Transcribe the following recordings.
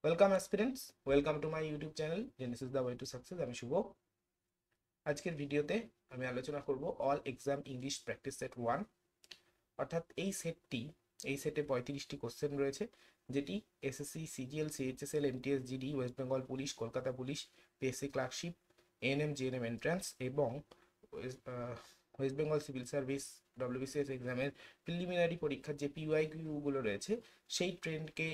Welcome aspirants, welcome to my YouTube channel Genesis the way to success. আমি শুভ। আজকের ভিডিওতে আমি আলোচনা করব all exam English practice set 1, অর্থাৎ এই সেটে 35টি কোশ্চেন রয়েছে, যেটি SSC, CGL, CHSL, MTS, GD, West Bengal police, Kolkata police, PSC clerkship, ANM, GNM entrance এবং West Bengal civil service WBCS এক্সামের প্রিলিমিনারি পরীক্ষার যে পিওয়াইকিউগুলো রয়েছে সেই ট্রেন্ডকে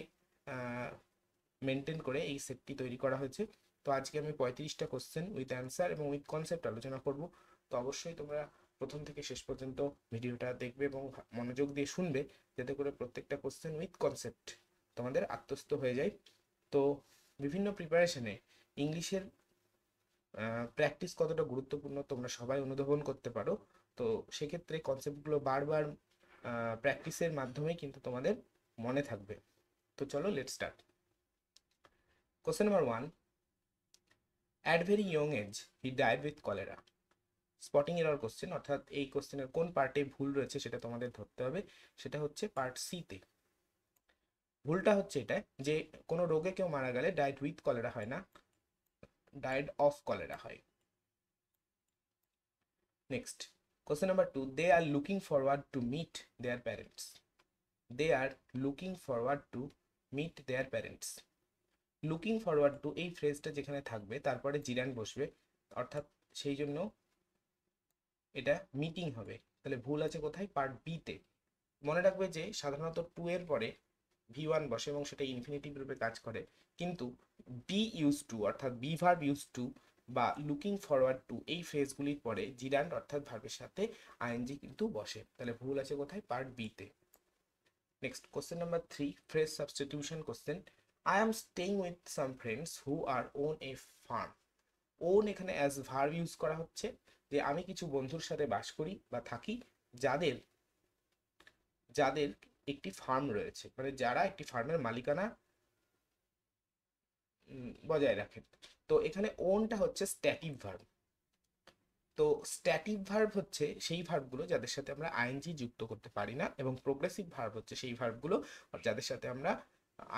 মেনটেন করে এই সেটটি তৈরি করা হয়েছে। তো আজকে আমি 35টা কোশ্চেন উইথ অ্যান্সার এবং উইথ কনসেপ্ট আলোচনা করব। তো অবশ্যই তোমরা প্রথম থেকে শেষ পর্যন্ত ভিডিওটা দেখবে এবং মনোযোগ দিয়ে শুনবে, যাতে করে প্রত্যেকটা কোশ্চেন উইথ কনসেপ্ট তোমাদের আত্মস্থ হয়ে যায়। তো বিভিন্ন প্রিপারেশনে ইংলিশের প্র্যাকটিস কতটা গুরুত্বপূর্ণ তোমরা সবাই অনুধাবন করতে পারো। তো সেক্ষেত্রে কনসেপ্টগুলো বারবার প্র্যাকটিসের মাধ্যমে কিন্তু তোমাদের মনে থাকবে। তো চলো, let's start. Question number 1, at very young age he died with cholera. Spotting error question, অর্থাৎ এই কোশ্চেনের কোন পার্টে ভুল রয়েছে সেটা তোমাদের ধরতে হবে। সেটা হচ্ছে পার্ট সিতে। ভুলটা হচ্ছে এটা যে কোনো রোগে কেউ মারা গেলে ডাইড উইথ কলেরা হয় না, ডাইড অফ কলেরা হয়। Next, question number 2, they are looking forward to meet their parents. They are looking forward to meet their parents. Looking forward to এই ফ্রেজটা যেখানে থাকবে তারপরে জিরান বসবে, অর্থাৎ সেই জন্য এটা মিটিং হবে। তাহলে ভুল আছে কোথায়? পার্ট বিতে। মনে রাখবে যে সাধারণত টু এর পরে ভি1 বসে এবং সেটা ইনফিনিটিভ রূপে কাজ করে, কিন্তু বি ইউজ টু অর্থাৎ বি ভার্ব ইউজ টু বা লুকিং ফরওয়ার্ড টু এই ফ্রেজগুলির পরে জিরান্ড অর্থাৎ ভার্বের সাথে আইএনজি কিন্তু বসে। তাহলে ভুল আছে কোথায়? পার্ট বিতে। Next, question number 3, phrase substitution question. I am staying with some friends who are own a farm. Own এখানে অ্যাজ ভার্ব ইউজ করা হচ্ছে, যে আমি কিছু বন্ধুর সাথে বাস করি বা থাকি যাদের যাদের একটি ফার্ম রয়েছে, মানে যারা একটি ফার্মের মালিকানা বজায় রাখেন। তো এখানে ওনটা হচ্ছে স্ট্যাটিভ ভার্ব। তো স্ট্যাটিভ ভার্ব হচ্ছে সেই ভার্বগুলো যাদের সাথে আমরা আইএনজি যুক্ত করতে পারি না, এবং প্রোগ্রেসিভ ভার্ব হচ্ছে সেই ভার্বগুলো যাদের সাথে আমরা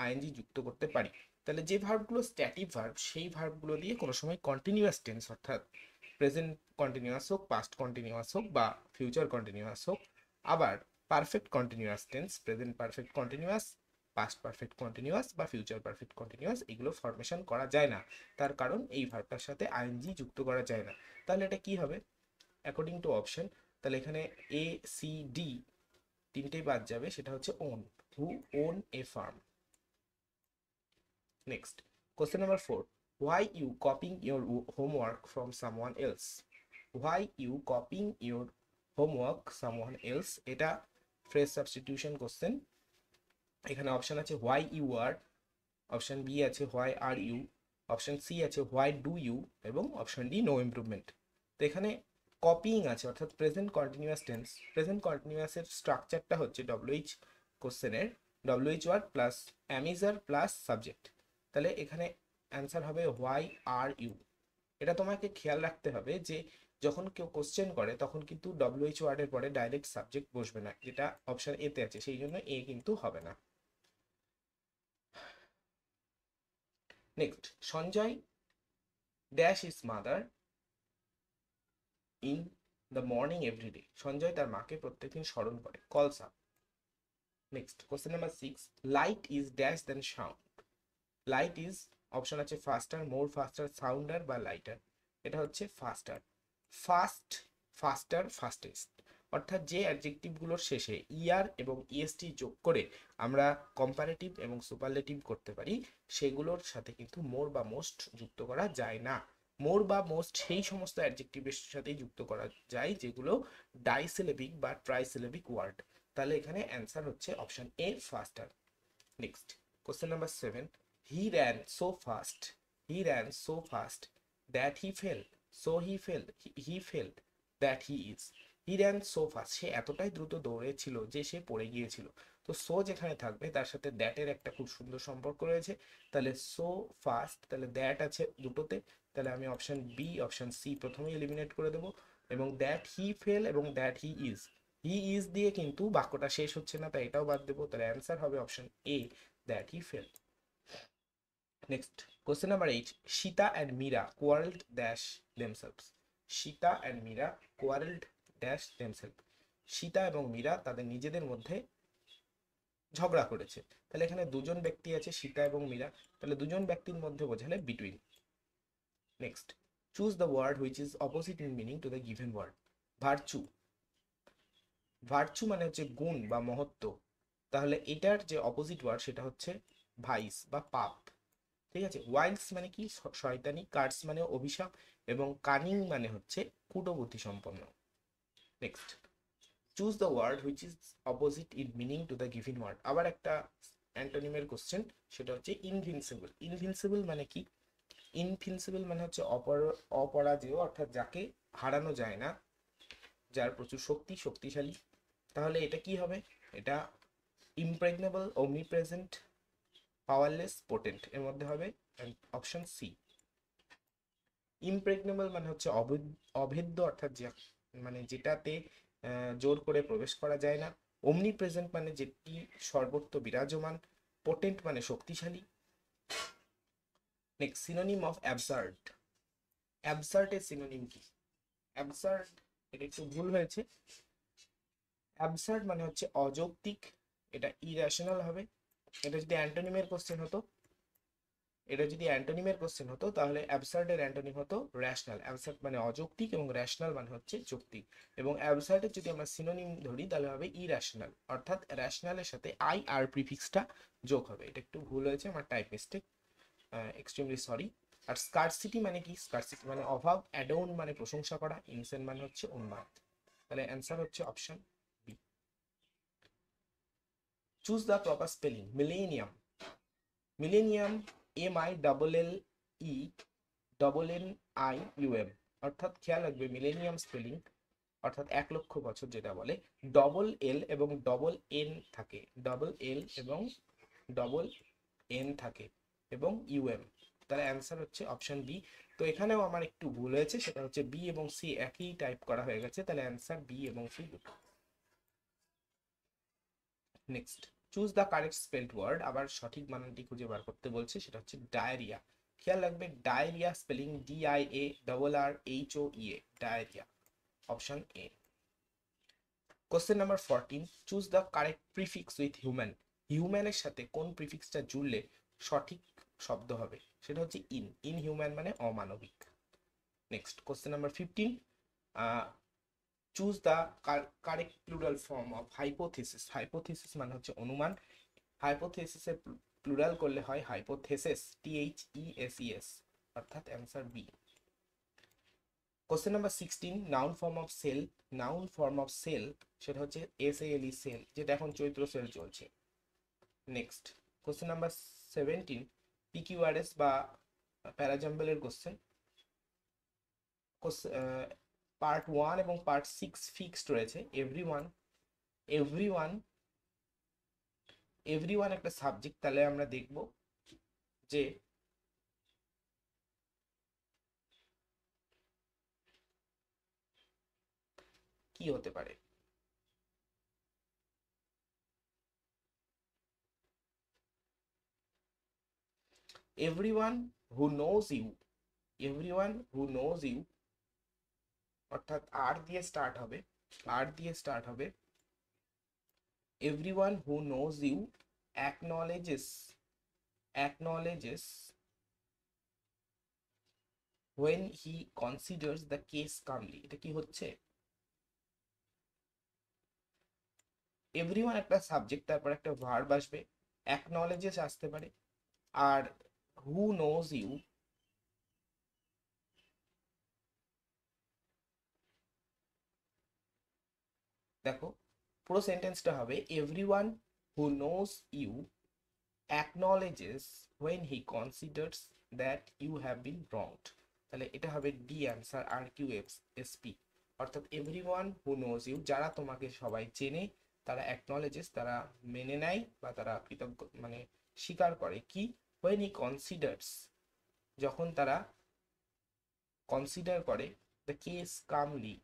আইএনজি যুক্ত করতে পারি। তাহলে যে ভার্বগুলো স্ট্যাটিভ ভার্ব সেই ভার্বগুলো দিয়ে কোনো সময় কন্টিনিউয়াস টেন্স অর্থাৎ প্রেজেন্ট কন্টিনিউয়াস হোক, পাস্ট কন্টিনিউয়াস হোক বা ফিউচার কন্টিনিউয়াস হোক, আবার perfect continuous tense, present perfect continuous, past perfect continuous বা ফিউচার পারফেক্ট কন্টিনিউয়াস, এগুলো ফরমেশন করা যায় না। তার কারণ এই ভার্বটার সাথে আইএনজি যুক্ত করা যায় না। তাহলে এটা কি হবে অ্যাকর্ডিং টু অপশন? তাহলে এখানে এ, সি, ডি তিনটেই বাদ যাবে, সেটা হচ্ছে own, who own a firm. Next, question number 4, why you copying your homework from someone else. Why you copying your homework someone else, এটা ফ্রেজ সাবস্টিটিউশন কোশ্চেন। এখানে option আছে why you are, option B আছে why are you, option C আছে why do you এবং option D no improvement. তো এখানে copying আছে অর্থাৎ প্রেজেন্ট কন্টিনিউয়াস টেন্স। প্রেজেন্ট কন্টিনিউয়াসের স্ট্রাকচারটা হচ্ছে ডব্লিউএইচ কোশ্চেনের ডব্লিউএইচ ওয়ার্ড প্লাস অ্যামিজার প্লাস সাবজেক্ট। তাহলে এখানে অ্যান্সার হবে হোয়াই আর ইউ। এটা তোমাকে খেয়াল রাখতে হবে যে যখন কেউ কোশ্চেন করে তখন কিন্তু ডব্লিউএইচ ওয়ার্ডের পরে ডাইরেক্ট সাবজেক্ট বসবে না, যেটা অপশন এতে আছে, সেই জন্য এ কিন্তু হবে না। Next, Sanjay dash is mother in the morning everyday. Sanjay তার মাকে প্রত্যেকদিন স্মরণ করে, calls up. Next, question number 6, light is dash than sound. Light is option আছে ফাস্টার, মোর ফাস্টার, সাউন্ডার বা লাইটার। এটা হচ্ছে ফাস্টার। ফাস্ট, ফাস্টার, ফাস্টেস্ট, অর্থাৎ যে অ্যাডজেক্টিভগুলোর শেষে ইয়ার এবং ইএসটি যোগ করে আমরা কম্পারেটিভ এবং সুপারলেটিভ করতে পারি, সেগুলোর সাথে কিন্তু মোর বা মোস্ট যুক্ত করা যায় না। মোর বা মোস্ট সেই সমস্ত অ্যাডজেক্টিভের সাথেই যুক্ত করা যায় যেগুলো ডাইসিলেবিক বা ট্রাইসিলেবিক ওয়ার্ড। তাহলে এখানে অ্যান্সার হচ্ছে option A, faster. Next, question number 7, he ran so fast, he ran so fast that he fell, so he fell, he fell that he is. He ran so fast, সে এতটাই দ্রুত দৌড়েছিল যে সে পড়ে গিয়েছিল। তো সো যেখানে থাকবে তার সাথে দ্যাটের একটা খুব সুন্দর সম্পর্ক রয়েছে। তাহলে সো ফাস্ট, তাহলে দ্যাট আছে দুটোতে। তাহলে আমি অপশন বি, অপশন সি প্রথমেই এলিমিনেট করে দেবো, এবং দ্যাট হি ফেল এবং that he is, he is দিয়ে কিন্তু বাক্যটা শেষ হচ্ছে না, তাই এটাও বাদ দেবো। তাহলে অ্যান্সার হবে option A, that he fell. Next question number 8, Sita and Meera quarrelled dash themselves. Sita and Meera quarrelled dash themselves. Sita এবং মীরা তাদের নিজেদের মধ্যে ঝগড়া করেছে। তাহলে এখানে দুজন ব্যক্তি আছে, সীতা এবং মীরা, তাহলে দুজন ব্যক্তির মধ্যে বোঝালে between. Next, choose the word which is opposite in meaning to the given word. Virtue. Virtue মানে হচ্ছে গুণ বা মহত্ব, তাহলে এটার যে অপোজিট ওয়ার্ড সেটা হচ্ছে ভাইস বা পাপ। ঠিক আছে, ওয়াইলস মানে কি, শয়তানি, কার্স মানে অভিশাপ, এবং কানিং মানে হচ্ছে কূটবুদ্ধি সম্পন্ন। Next, choose the word which is opposite in meaning to the given word. আবার একটা অ্যান্টোনিমের কোশ্চেন, সেটা হচ্ছে ইনভিনসিবল। ইনভিনসিবল মানে কি? ইনভিনসিবল মানে হচ্ছে অপরাজেয়, অর্থাৎ যাকে হারানো যায় না, যার প্রচুর শক্তি, শক্তিশালী। তাহলে এটা কি হবে? এটা ইমপ্রেগনেবল, ওমনিপ্রেজেন্ট, পাওয়ারলেস, পোটেন্ট, এর মধ্যে হবে অপশন সি। ইমপ্রেগনেবল মানে হচ্ছে অভেদ্য, অর্থাৎ মানে যেটাতে জোর করে প্রবেশ করা যায় না। ওমনি প্রেজেন্ট মানে যেটি সর্বত্র বিরাজমান। পোটেন্ট মানে শক্তিশালী। Next, synonym of absurd. Absurd এর সিনোনিম কি? অ্যাবসার্ড, এটা একটু ভুল হয়েছে। অ্যাবসার্ড মানে হচ্ছে অযৌক্তিক, এটা ইরেশনাল হবে। এটা যদি অ্যান্টোনিমের কোশ্চেন হতো, তাহলে অ্যাবসার্ডের অ্যান্টোনিম হতো রেশনাল। অ্যাবসার্ড মানে অযৌক্তিক এবং রেশনাল মানে হচ্ছে যৌক্তিক। এবং অ্যাবসার্ডের যদি আমরা সিনোনিম ধরি তাহলে হবে ইরেশনাল, অর্থাৎ রেশনালের সাথে আই আর প্রিফিক্সটা যোগ হবে। এটা একটু ভুল হয়েছে, আমার টাইপ মিস্টেক, এক্সট্রিমলি সরি। আর স্কারসিটি মানে কি? স্কারসিটি মানে অভাব, অ্যাডোন মানে প্রশংসা করা, ইনসেন মানে হচ্ছে উন্মাদ। তাহলে অ্যান্সার হচ্ছে option B. Choose the proper spelling. Millennium. Millennium, MILLENNIUM, অর্থাৎ খেয়াল রাখবে মিলেনিয়াম স্পেলিং, অর্থাৎ 1,00,000 বছর যেটা বলে, ডবল এল এবং ডবল এন থাকে, ডবল এল এবং ডবল এন থাকে, এবং ইউএম। তাহলে অ্যান্সার হচ্ছে অপশন বি। তো এখানেও আমার একটু ভুল হয়েছে, সেটা হচ্ছে বি এবং সি একই টাইপ করা হয়ে গেছে, তাহলে অ্যান্সার বি এবং সি দুটো। Next, choose the correct spelled word. আবার সঠিক বানানটি খুঁজে বার করতে বলছে, সেটা হচ্ছে ডায়রিয়া। খেয়াল রাখবে diarrhoea spelling DIARRHOEA, diarrhoea, option A. Question number 14, choose the correct prefix with human. হিউম্যানের সাথে কোন প্রিফিক্সটা জুড়লে সঠিক শব্দ হবে? সেটা হচ্ছে ইনহিউম্যান মানে অমানবিক। Next, question number 15, choose the correct plural form of hypothesis. Hypothesis মানে হচ্ছে অনুমান, হাইপোথিসিসের প্লুরাল করলে হয় হাইপোথেসিস, THESES, অর্থাৎ answer B. Question number 16, noun form of sell. Noun form of sell সেটা হচ্ছে SALE, সেল, যেটা এখন চৈত্র সেল চলছে। নেক্সট, কোশ্চেন নাম্বার 17, PQRS বা প্যারাজাম্বলের কোশ্চেন। পার্ট 1 এবং পার্ট 6 ফিক্সড রয়েছে। এভরিওয়ান, এভরিওয়ান, এভরিওয়ান একটা সাবজেক্ট, তাহলে আমরা দেখব যে কি হতে পারে। Everyone who knows you, everyone who knows you, অর্থাৎ আর দিয়ে স্টার্ট হবে, আর দিয়ে স্টার্ট হবে। Everyone who knows you acknowledges, acknowledges when he considers the case calmly। এটা কি হচ্ছে? এভরিওয়ান একটা সাবজেক্ট, তারপর একটা ভার্ব আসবে, অ্যাকনলেজেস আসতে পারে, আর হু নোজ ইউ, দেখো পুরো সেন্টেন্সটা হবে everyone who knows you acknowledges when he considers that you have been wronged। তাহলে এটা হবে ডি অ্যান্সার, RQSP, অর্থাৎ এভরিওয়ান হু নোজ ইউ, যারা তোমাকে সবাই চেনে, তারা অ্যাকনলেজেস, তারা মেনে নেয় বা তারা কৃতজ্ঞ মানে স্বীকার করে কি, when he considers, যখন তারা কনসিডার করে, দ্য কেস কামলি,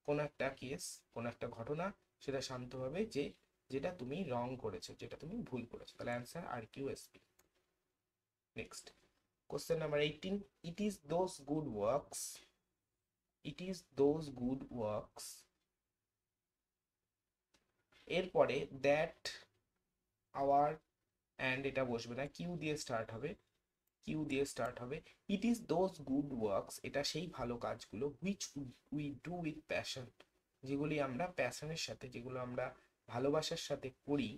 কোন একটা কেস, কোন একটা ঘটনা, সেটা শান্তভাবে, যে যেটা তুমি রং করেছো, যেটা তুমি ভুল করেছো। তাহলে answer RQSP। Next, Question number 18. It is those good works. It is those good works. এরপরে that our and এটা বসবে না, কিউ দিয়ে স্টার্ট হবে, কিউ দিয়ে স্টার্ট হবে। It is those good works, এটা সেই ভালো কাজগুলো, which we do with passion, যেগুলি আমরা প্যাশনের সাথে, যেগুলো আমরা ভালোবাসার সাথে করি।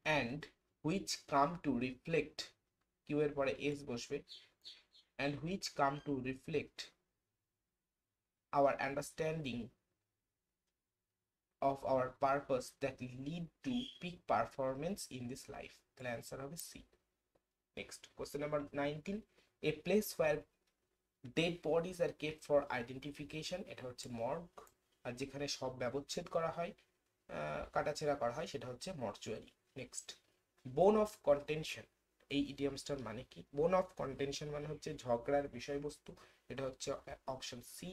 And which come to reflect, Q এর পরে এস বসবে, and which come to reflect our understanding of our purpose that lead to peak performance in this life. The answer হবে C. Next, question number 19. A place where dead bodies are kept for identification, এটা হচ্ছে morgue. আর যেখানে সব ব্যবচ্ছেদ করা হয়, কাটাছেঁড়া করা হয়, সেটা হচ্ছে মর্চুয়ারি। নেক্সট, বোন অফ কন্টেনশন, এই ইডিয়ামসটার মানে কি? বোন অফ কন্টেনশন মানে হচ্ছে ঝগড়ার বিষয়বস্তু, এটা হচ্ছে option C,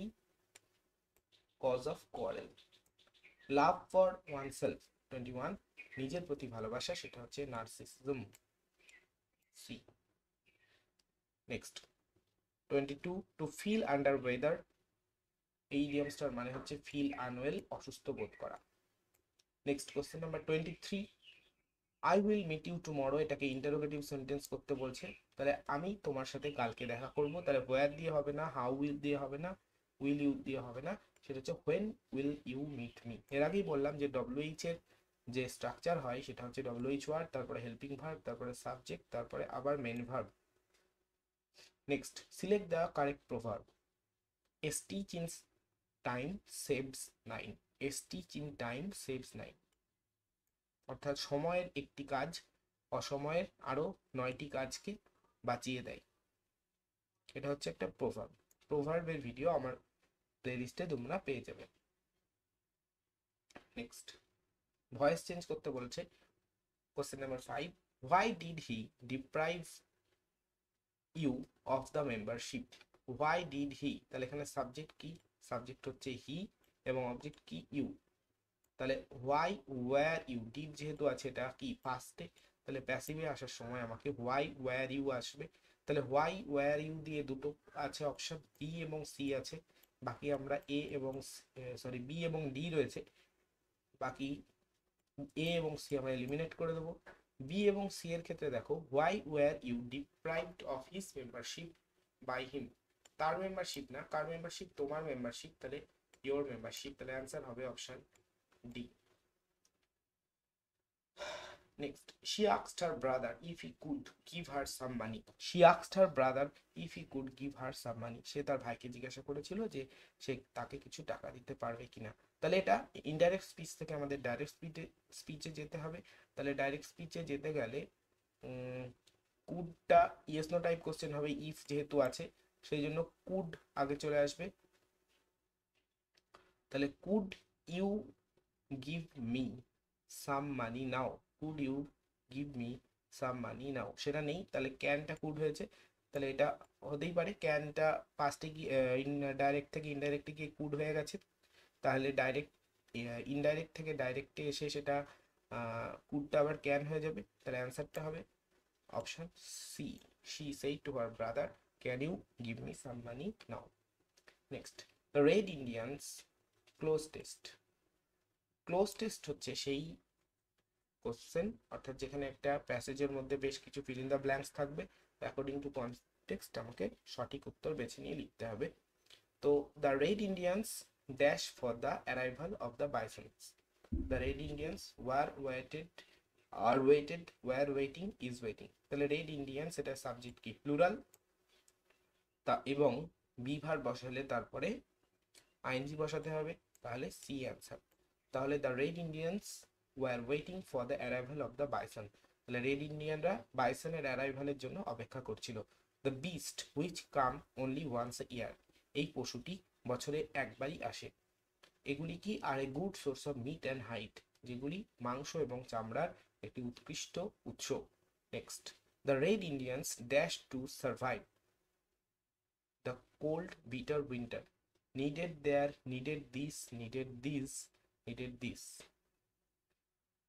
cause of quarrel. Love for oneself 21, নিজের প্রতি ভালোবাসা, সেটা হচ্ছে narcissism, C. Next 22, to feel under weather, এই ইডিয়ামসটার মানে হচ্ছে ফিল আনওয়েল, অসুস্থ বোধ করা। Next question number 23, I will meet you tomorrow, এটাকে ইন্টারোগেটিভ সেন্টেন্স করতে বলছে। তাহলে আমি তোমার সাথে কালকে দেখা করব, তাহলে হোয়ার দিয়ে হবে না, হাউ উইল দিয়ে হবে না, উইল ইউ দিয়ে হবে না, সেটা হচ্ছে when will you meet me. এর আগেই বললাম যে ডব্লিউএইচ এর যে স্ট্রাকচার হয় সেটা হচ্ছে ডব্লিউএইচ ওয়ার্ড, তারপরে হেল্পিং ভার্ব, তারপরে সাবজেক্ট, তারপরে আবার main verb. Next, select the correct proverb. A stitch in time saves 9, A stitch in time saves 9, অর্থাৎ সময়ের একটি কাজ অসময়ের আরো 9টি কাজকে বাঁচিয়ে দেয়। এটা হচ্ছে একটা প্রভার্ব। প্রভার্বের ভিডিও আমার প্লেলিস্টে তোমরা পেয়ে যাবে। নেক্সট, ভয়েস চেঞ্জ করতে বলেছে। Question number 5, why did he deprive you of the membership? Why did he, তাহলে এখানে সাবজেক্ট কি? সাবজেক্ট হচ্ছে হি এবং অবজেক্ট কি? ইউ। তাহলে হোয়াই ওয়্যার ইউ, ডিড যেহেতু আছে এটা কি ফার্স্টে, তাহলে প্যাসিভে আসার সময় আমাকে হোয়াই ওয়্যার ইউ আসবে। তাহলে হোয়াই ওয়্যার ইউ দিয়ে দুটো আছে অপশন, বি এবং সি আছে, বাকি আমরা এ এবং সরি বি এবং ডি রয়েছে, বাকি এ এবং সি আমরা এলিমিনেট করে দেবো। বি এবং সি এর ক্ষেত্রে দেখো, why were you deprived of his membership by him, তার মেম্বারশিপ না, কার মেম্বারশিপ? তোমার মেম্বারশিপ, তাহলে ইয়োর মেম্বারশিপ, তাহলে অ্যান্সার হবে option D. Next, she asked her brother if he could give her some money. She asked her brother if he could give her some money. সে তার ভাইকে জিজ্ঞাসা করেছিল যে সে তাকে কিছু টাকা দিতে পারবে কিনা। তাহলে এটা ইনডাইরেক্ট স্পিচ থেকে আমাদের ডাইরেক্ট স্পিচে যেতে হবে। তাহলে ডাইরেক্ট স্পিচে যেতে গেলে কুডটা ইয়েস নো টাইপ কোশ্চেন হবে, ইফ যেহেতু আছে সেই জন্য কুড আগে চলে আসবে। তাহলে could you give me some money now, could you give me some money now, সেটা নেই, তাহলে ক্যানটা কুড হয়েছে। তাহলে এটা হতেই পারে ক্যানটা পাস্টে গিয়ে ডাইরেক্ট থেকে ইনডাইরেক্টে গিয়ে কুড হয়ে গেছে, তাহলে ডাইরেক্ট ইনডাইরেক্ট থেকে ডাইরেক্টে এসে সেটা কুডটা আবার ক্যান হয়ে যাবে। তাহলে অ্যান্সারটা হবে option C, she said to her brother can you give me some money now. Next, the red Indians cloze test. Cloze test হচ্ছে সেই কোশ্চেন, অর্থাৎ যেখানে একটা প্যাসেজের মধ্যে বেশ কিছু ফিল ইন দ্য ব্ল্যাঙ্কস থাকবে, অ্যাকর্ডিং টু কনটেক্সট আমাকে সঠিক উত্তর বেছে নিয়ে লিখতে হবে। তো the red Indians dash for the arrival of the bisons, the red Indians were waited are waited, were waiting is waiting, তাহলে রেড ইন্ডিয়ানস এটা সাবজেক্ট কি? প্লুরাল, তা এবং বি ভার্ব বসালে তারপরে আইএনজি বসাতে হবে, তাহলে সি অ্যান্সার। তাহলে the red Indians were waiting for the arrival of the bison, তাহলে রেড ইন্ডিয়ানরা বাইসনের অ্যারাইভালের জন্য অপেক্ষা করছিল। The beast which come only once a year, এই পশুটি বছরে একবারই আসে। এগুলি কি? Are a good source of meat and hide, যেগুলি মাংস এবং চামড়ার একটি উৎকৃষ্ট উৎস। Next, the red Indians dash to survive the cold bitter winter, needed there, needed this, needed this, needed this,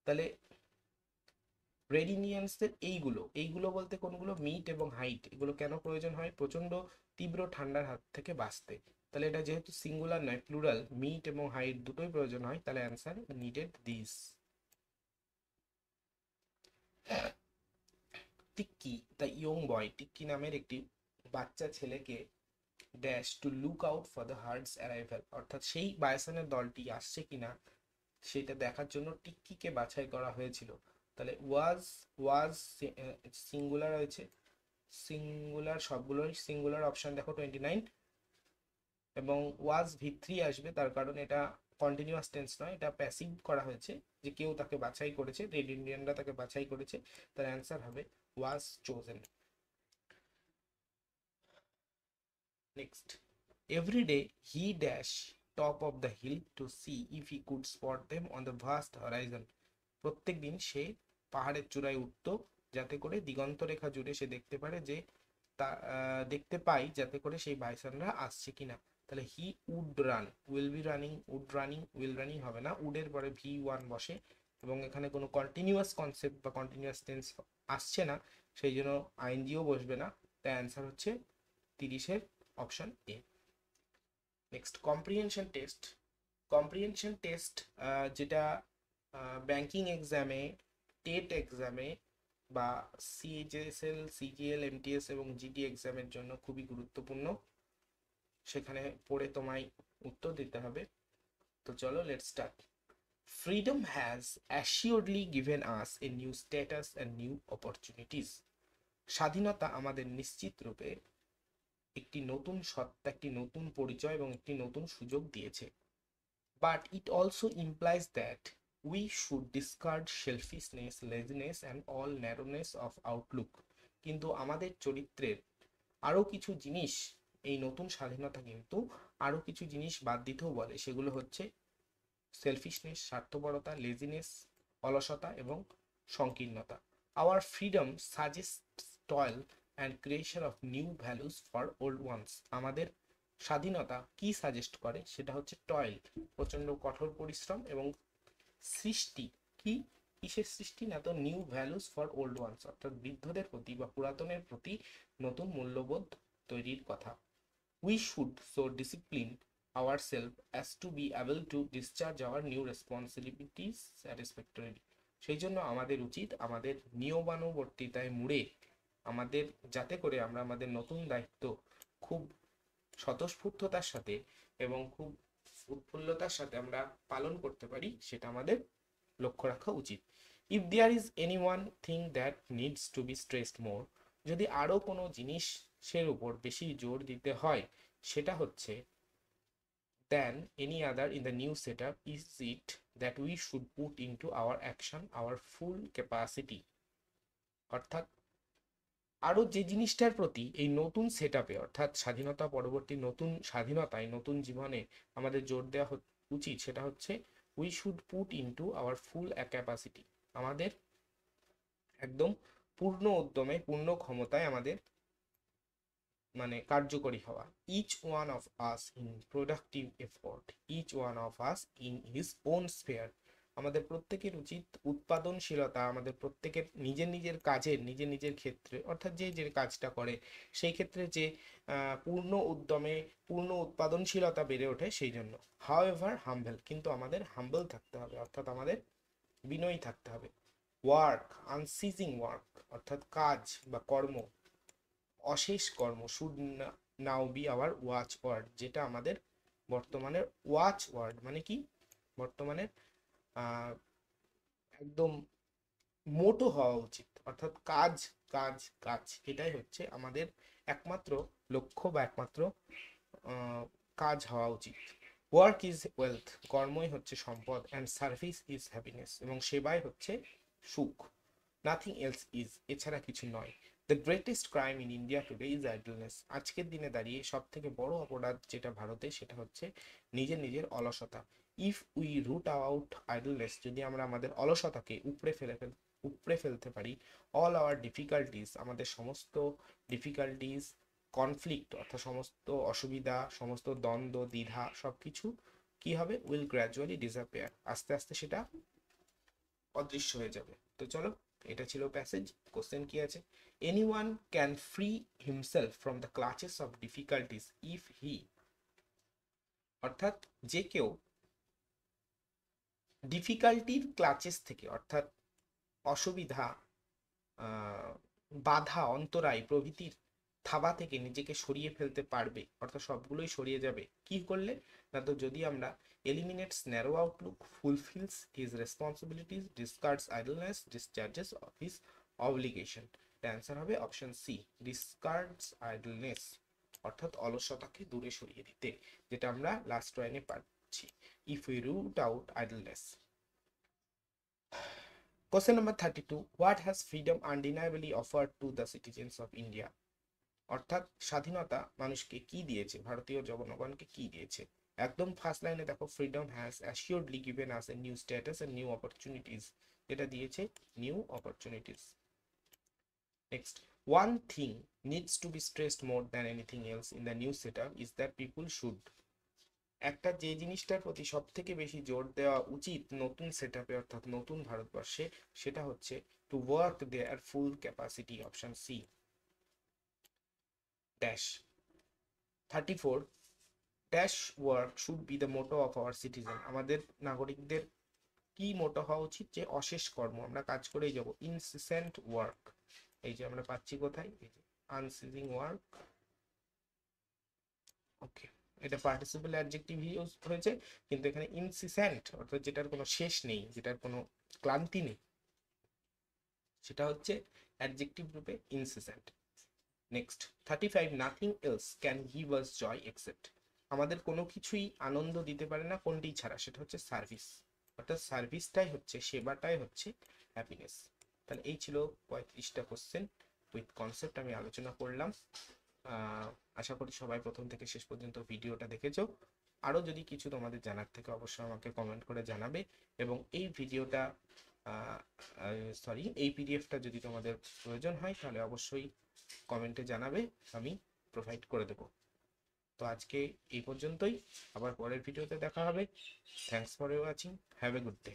তাহলে রেড ইন্ডিয়ান্সদের এইগুলো বলতে কোনগুলো? মিট এবং হাইট। এগুলো কেন প্রয়োজন হয়? প্রচন্ড তীব্র ঠান্ডার হাত থেকে বাঁচতে। তাহলে এটা যেহেতু সিঙ্গুলার নয়, প্লুরাল, মিট এবং হাইট দুটোই প্রয়োজন হয়, তাহলে answer needed this. Tikki the young বয়, টিক্কি নামের একটি বাচ্চা ছেলেকে dash to look out for the hertz arrival, অর্থাৎ সেই বায়সনের দলটি আসছে কিনা সেটা দেখার জন্য টিক্কিকে বাছাই করা হয়েছিল। তাহলে ওয়াজ সিঙ্গুলার রয়েছে, সিঙ্গুলার, সবগুলোই সিঙ্গুলার। অপশন দেখো 29, এবং ওয়াজ V3 আসবে, তার কারণ এটা কন্টিনিউয়াস টেন্স নয়, এটা প্যাসিভ করা হয়েছে, যে কেউ তাকে বাছাই করেছে, রেড ইন্ডিয়ানরা তাকে বাছাই করেছে। তার অ্যান্সার হবে was chosen. Next, every day he dash top of the hill to see if he could spot them on the vast horizon, প্রত্যেক দিন সে পাহাড়ের চূড়ায় উঠত যাতে করে দিগন্ত রেখা জুড়ে সে দেখতে পারে যে দেখতে পাই যাতে করে সেই বাইসনরা আসছে কিনা। তাহলে he would run, will be running, would running, will running হবে না, উডের পরে V1 বসে, এবং এখানে কোনো কন্টিনিউয়াস কনসেপ্ট বা কন্টিনিউয়াস টেন্স আসছে না, সেই জন্য আইএনজিও বসবে না। তাই অ্যান্সার হচ্ছে 30-এর option A. Next, comprehension test. Comprehension test যেটা ব্যাংকিং এক্সামে, টেট এক্সামে বা সিএইচএসএল, সিজিএল, এমটিএস এবং জিডি এক্সামের জন্য খুবই গুরুত্বপূর্ণ, সেখানে পড়ে তোমায় উত্তর দিতে হবে। তো চলো, let's start. Freedom has assuredly given us a new status and new opportunities, স্বাধীনতা আমাদের নিশ্চিত রূপে একটি নতুন সত্তা, একটি নতুন পরিচয় এবং একটি নতুন সুযোগ দিয়েছে। But it also implies that we should discard selfishness, laziness and all narrowness of outlook, কিন্তু আমাদের চরিত্রের আরো কিছু জিনিস, এই নতুন স্বাধীনতা কিন্তু আরো কিছু জিনিস বাদ দিতেও বলে, সেগুলো হচ্ছে সেলফিশনেস, স্বার্থপরতা, লেজিনেস, অলসতা এবং সংকীর্ণতা। Our freedom suggests toil and creation of new values for old ones, আমাদের স্বাধীনতা কি সাজেস্ট করে? সেটা হচ্ছে টয়েল, প্রচন্ড কঠোর পরিশ্রম, এবং সৃষ্টি, কি কিসের সৃষ্টি? না তো new values for old ones, অর্থাৎ বৃদ্ধদের প্রতি বা পুরাতনের প্রতি নতুন মূল্যবোধ তৈরির কথা। We should so discipline ourselves as to be able to discharge our new responsibilities satisfactorily, সেই জন্য আমাদের উচিত আমাদের নিয়মানুবর্তিতায় মুড়ে আমাদের, যাতে করে আমরা আমাদের নতুন দায়িত্ব খুব স্বতঃস্ফূর্ততার সাথে এবং খুব উৎফুল্লতার সাথে আমরা পালন করতে পারি, সেটা আমাদের লক্ষ্য রাখা উচিত। If there is any one thing that needs to be stressed more, যদি আরো কোনো জিনিসের উপর বেশি জোর দিতে হয়, সেটা হচ্ছে than any other in the new setup is it that we should put into our action our full capacity, অর্থাৎ আরো যে জিনিসটার প্রতি এই নতুন সেটআপে, অর্থাৎ স্বাধীনতা পরবর্তী নতুন স্বাধীনতায়, নতুন জীবনে আমাদের জোর দেওয়া উচিত, সেটা হচ্ছে we should put into our full capacity, আমাদের একদম পূর্ণ উদ্যমে, পূর্ণ ক্ষমতায় আমাদের মানে কার্যকরী হওয়া। Each one of us in productive effort, each one of us in his own sphere, আমাদের প্রত্যেকের উচিত উৎপাদনশীলতা, আমাদের প্রত্যেকের নিজের নিজের কাজের, নিজের নিজের ক্ষেত্রে, অর্থাৎ যে যে কাজটা করে সেই ক্ষেত্রে যে পূর্ণ উদ্যমে, পূর্ণ উৎপাদনশীলতা বেড়ে ওঠে সেই জন্য। হাউএভার হাম্বল, কিন্তু আমাদের হাম্বল থাকতে হবে, অর্থাৎ আমাদের বিনয়ী থাকতে হবে। ওয়ার্ক, আনসিজিং ওয়ার্ক, অর্থাৎ কাজ বা কর্ম, অশেষ কর্ম, should now be our watchword, যেটা আমাদের বর্তমানের ওয়াচ ওয়ার্ড, মানে কি বর্তমানের একদম মোটো হওয়া উচিত, অর্থাৎ কাজ কাজ কাজ, এটাই হচ্ছে আমাদের একমাত্র লক্ষ্য বা একমাত্র কাজ হওয়া উচিত। ওয়ার্ক ইজ ওয়েলথ, কর্মই হচ্ছে সম্পদ, অ্যান্ড সার্ভিস ইজ হ্যাপিনেস, এবং সেবাই হচ্ছে সুখ। নাথিং এলস ইজ, এছাড়া কিছু নয়। The greatest crime in India today is idleness, আজকের দিনে দাঁড়িয়ে সব থেকে বড় অপরাধ যেটা ভারতে, সেটা হচ্ছে নিজের নিজের অলসতা। If we root out idleness, যদি আমরা আমাদের অলসতাকে উপড়ে ফেলতে পারি, অল আওয়ার ডিফিকাল্টিস, আমাদের সমস্ত ডিফিকাল্টিস, কনফ্লিক্ট অর্থাৎ সমস্ত অসুবিধা, সমস্ত দ্বন্দ্ব, দ্বিধা, সবকিছু কি হবে? উইল গ্র্যাজুয়ালি ডিসঅ্যাপিয়ার, আস্তে আস্তে সেটা অদৃশ্য হয়ে যাবে। তো চলো এটা ছিল প্যাসেজ। কোশ্চেন কি আছে? Anyone can free himself from the clutches of difficulties if he, অর্থাৎ যে কেউ ডিফিকাল্টির ক্লাচেস থেকে, অর্থাৎ অসুবিধা, বাধা, অন্তরায় প্রভৃতির থাবা থেকে নিজেকে সরিয়ে ফেলতে পারবে, অর্থাৎ সবগুলোই সরিয়ে যাবে কি করলে? না তো যদি আমরা eliminates narrow outlook, fulfils his responsibilities, discards idleness, discharges of his obligation. Answer হবে অপশন সি, ডিসকার্ডস আইডলনেস, অর্থাৎ অলসতাকে দূরে সরিয়ে দিতে, যেটা আমরা লাস্ট লাইনে পাচ্ছি, if we root out idleness. Question number 32. What has freedom undeniably offered to the citizens of India? অর্থাৎ স্বাধীনতা মানুষকে কি দিয়েছে, ভারতীয় জনগণকে কি দিয়েছে? একদম ফার্স্ট লাইনে দেখো, freedom has assuredly given us a new status and new opportunities, যেটা দিয়েছে new opportunities. Next, one thing needs to be stressed more than anything else in the new setup is that people should, একটা যে জিনিসটার প্রতি সব থেকে বেশি জোর দেওয়া উচিত নতুন সেটআপে, অর্থাৎ নতুন ভারতবর্ষে, সেটা হচ্ছে to work their full capacity, option C. Dash 34, dash work should be the motto of our citizen, আমাদের নাগরিকদের কি মোটো হওয়া উচিত? যে অশেষ কর্ম, আমরা কাজ করেই যাব, ইনসিসেন্ট ওয়ার্ক। এই যে আমরা পাচ্ছি কোথায়, এই যে আনসিজিং ওয়ার্ক। ওকে, এটা পার্টিসিপল অ্যাডজেক্টিভ ইউজ হয়েছে, কিন্তু এখানে ইনসিসেন্ট, অর্থাৎ যেটার কোনো শেষ নেই, যেটার কোনো ক্লান্তি নেই, সেটা হচ্ছে অ্যাডজেক্টিভ রূপে incessant. Next 35, nothing else can give us joy except, আমাদের কোনো কিছুই আনন্দ দিতে পারে না কোনটি ছাড়া, সেটা হচ্ছে সার্ভিস, অর্থাৎ সার্ভিসটাই হচ্ছে, সেবাটাই হচ্ছে হ্যাপিনেস। তাহলে এই ছিল 35টা কোশ্চেন উইথ কনসেপ্ট আমি আলোচনা করলাম। আশা করি সবাই প্রথম থেকে শেষ পর্যন্ত ভিডিওটা দেখেছো। আরও যদি কিছু তোমাদের জানার থেকে অবশ্যই আমাকে কমেন্ট করে জানাবে, এবং এই ভিডিওটা এই পিডিএফটা যদি তোমাদের প্রয়োজন হয় তাহলে অবশ্যই কমেন্টে জানাবে, আমি প্রোভাইড করে দেবো। তো আজকে এই পর্যন্তই, আবার পরের ভিডিওতে দেখা হবে। Thanks for watching, have a good day.